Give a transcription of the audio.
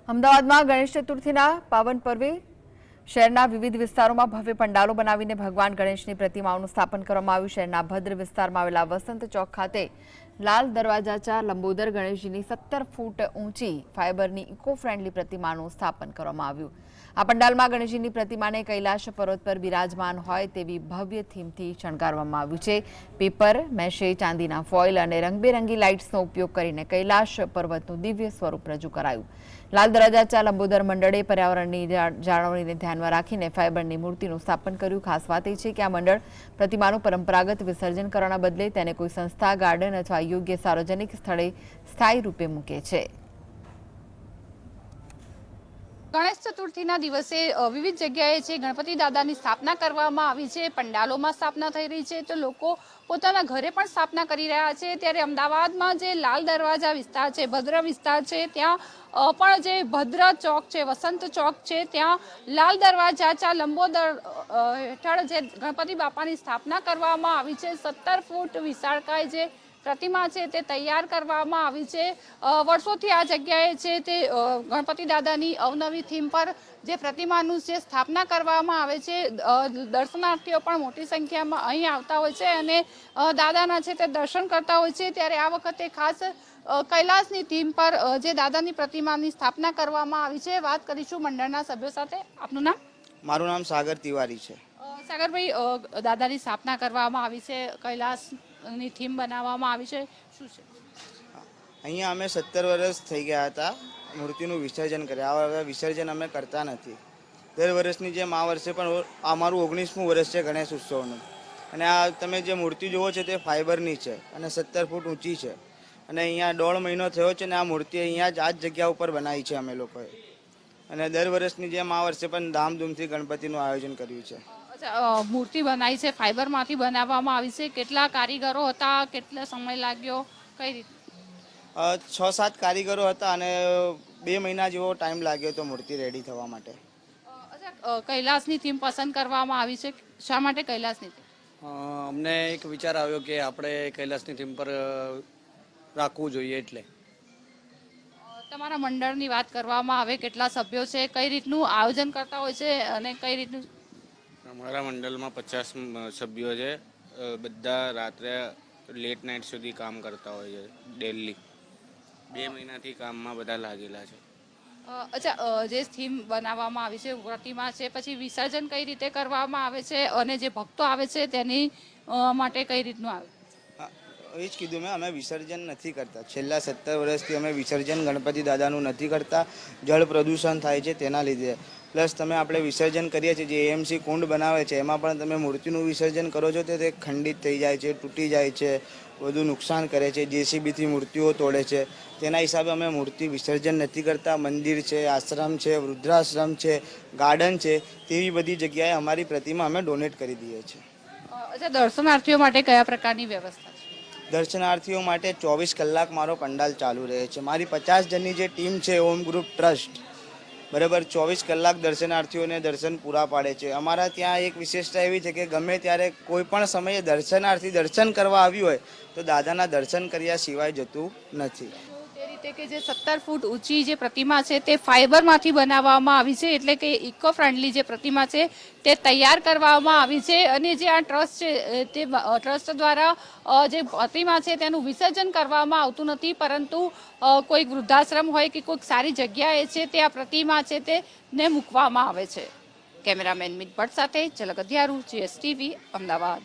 અમદાવાદમાં ગણેશ ચતુર્થીના પાવન પર્વે શહેરના વિવિધ વિસ્તારોમાં ભવ્ય પંડાલો બનાવીને ભગવાન ગણેશની પ્રતિમાઓનું સ્થાપન કરવામાં આવ્યું। શહેરના ભદ્ર વિસ્તારમાં આવેલા વસંત ચોક ખાતે લાલ દરવાજાચા લંબોદર ગણેશજીની 17 ફૂટ ઊંચી ફાઇબરની ઇકો ફ્રેન્ડલી પ્રતિમાનું સ્થાપન કરવામાં આવ્યું। આ પંડાલમાં ગણેશજીની પ્રતિમાને કૈલાશ પર્વત પર બિરાજમાન હોય તેવી ભવ્ય થીમથી શણગારવામાં આવ્યું છે। પેપર, મેશે, ચાંદીના ફોઇલ અને રંગબેરંગી લાઇટ્સનો ઉપયોગ કરીને કૈલાશ પર્વતનું દિવ્ય સ્વરૂપ રજૂ કરાયું। લાલ દરવાજાચા લંબોદર મંડળે પર્યાવરણની જાળવણીને ધ્યાનમાં રાખીને ફાઇબરની મૂર્તિનું સ્થાપન કર્યું। ખાસ વાત એ છે કે આ મંડળ પ્રતિમાનું પરંપરાગત વિસર્જન કરવાના બદલે તેને કોઈ સંસ્થા, ગાર્ડન અથવા યોગ્ય સાર્વજનિક સ્થળે સ્થાયી રૂપે મૂકે છે। ગણેશ ચતુર્થીના દિવસે વિવિધ જગ્યાએ છે ગણપતિ દાદાની સ્થાપના કરવામાં આવી છે। પંડાલોમાં સ્થાપના થઈ રહી છે તો લોકો પોતાના ઘરે પણ સ્થાપના કરી રહ્યા છે। ત્યારે અમદાવાદમાં જે લાલ દરવાજા વિસ્તાર છે, ભદ્ર વિસ્તાર છે, ત્યાં પણ જે ભદ્ર ચોક છે, વસંત ચોક છે, ત્યાં લાલ દરવાજાચા લંબોદર હેઠળ જે ગણપતિ બાપાની સ્થાપના કરવામાં આવી છે। 17 ફૂટ વિશાળકાય જે પ્રતિમા છે તે તૈયાર કરવામાં આવી છે। વર્ષોથી આ જગ્યાએ છે તે ગણપતિ દાદાની અવનવી થીમ પર જે પ્રતિમાનું જે સ્થાપના કરવામાં આવે છે, દર્શનાર્થીઓ પણ મોટી સંખ્યામાં અહીં આવતા હોય છે અને દાદાના છે તે દર્શન કરતા હોય છે। ત્યારે આ વખતે ખાસ કૈલાસની થીમ પર જે દાદાની પ્રતિમાની સ્થાપના કરવામાં આવી છે। વાત કરીશું મંડળના સભ્યો સાથે। આપનું નામ? મારું નામ સાગર તિવારી છે। સાગરભાઈ, દાદાની સ્થાપના કરવામાં આવી છે, કૈલાસની થીમ બનાવવામાં આવી છે, શું છે? અહીંયા અમે 17 વર્ષ થઈ ગયા હતા મૂર્તિનું વિસર્જન કર્યા। આ વિસર્જન અમે કરતા નથી। દર વર્ષની જેમ આ વર્ષે પણ અમારું 19મું વર્ષ છે ગણેશ ઉત્સવનું। અને આ તમે જે મૂર્તિ જુઓ છો તે ફાઇબરની છે અને 17 ફૂટ ઊંચી છે અને અહીંયા 1.5 મહિનો થયો છે અને આ મૂર્તિ અહીંયા જ આ જ જગ્યા ઉપર બનાવી છે અમે લોકોએ। અને દર વર્ષની જેમ આ વર્ષે પણ ધામધૂમથી ગણપતિનું આયોજન કર્યું છે। મૂર્તિ બનાવી છે, ફાઇબરમાંથી બનાવવામાં આવી છે, કેટલા કારીગરો હતા, કેટલો સમય લાગ્યો, કઈ રીતે? 6-7 કારીગરો હતા અને 2 મહિના જેવો ટાઈમ લાગ્યો હતો મૂર્તિ રેડી થવા માટે। કૈલાસની થીમ પસંદ કરવામાં આવી છે, શા માટે કૈલાસની થીમ? અમને એક વિચાર આવ્યો કે આપણે કૈલાસની થીમ પર રાખવું જોઈએ એટલે। તમારા મંડળની વાત કરવામાં આવે, કેટલા સભ્યો છે, કઈ રીતનું આયોજન કરતા હોય છે અને કઈ રીતનું? અમારા મંડળમાં 50 સભ્યો છે। બધા રાત્રે લેટ નાઇટ સુધી કામ કરતા હોય છે ડેલી। 2 મહિનાથી કામમાં બધા લાગેલા છે। જે થીમ બનાવવામાં આવી છે, પ્રતિમા છે, પછી વિસર્જન કઈ રીતે કરવામાં આવે છે અને જે ભક્તો આવે છે તેની માટે કઈ રીતનું આવે? એ જ કીધું મેં, અમે વિસર્જન નથી કરતા। છેલ્લા 17 વર્ષથી અમે વિસર્જન ગણપતિ દાદાનું નથી કરતા। જળ પ્રદૂષણ થાય છે તેના લીધે। પ્લસ આપણે વિસર્જન કરીએ છીએ, જે એએમસી કુંડ બનાવે છે એમાં પણ તમે મૂર્તિનું વિસર્જન કરો છો તો તે ખંડિત થઈ જાય છે, તૂટી જાય છે, બધું નુકસાન કરે છે, જેસીબીથી મૂર્તિઓ તોડે છે। તેના હિસાબે અમે મૂર્તિ વિસર્જન નથી કરતા। મંદિર છે, આશ્રમ છે, વૃદ્ધાશ્રમ છે, ગાર્ડન છે, તેવી બધી જગ્યાએ અમારી પ્રતિમા અમે ડોનેટ કરી દઈએ છીએ। દર્શનાર્થીઓ માટે કયા પ્રકારની વ્યવસ્થા છે? દર્શનાર્થીઓ માટે 24 કલાક મારો પંડાલ ચાલુ રહે છે। મારી 50 જણની જે ટીમ છે, ઓમ ગ્રુપ ટ્રસ્ટ, બરાબર, 24 કલાક દર્શનાર્થીઓને દર્શન પૂરા પાડે છે। અમારા ત્યાં એક વિશેષતા એવી છે કે ગમે ત્યારે કોઈ પણ સમયે દર્શનાર્થી દર્શન કરવા આવ્યું હોય તો દાદાના દર્શન કર્યા સિવાય જતું નથી। કે જે 17 ફૂટ ઊંચી જે પ્રતિમા છે તે ફાઇબરમાંથી બનાવવામાં આવી છે, એટલે કે ઇકો ફ્રેન્ડલી જે પ્રતિમા છે તે તૈયાર કરવામાં આવી છે। અને જે આ ટ્રસ્ટ છે તે ટ્રસ્ટ દ્વારા જે પ્રતિમા છે તેનું વિસર્જન કરવામાં આવતું નથી, પરંતુ કોઈક વૃદ્ધાશ્રમ હોય કે કોઈક સારી જગ્યાએ છે તે આ પ્રતિમા છે તેને મૂકવામાં આવે છે। કેમેરામેન મિત ભટ્ટ સાથે ઝલક અધ્યારું, GSTV, અમદાવાદ।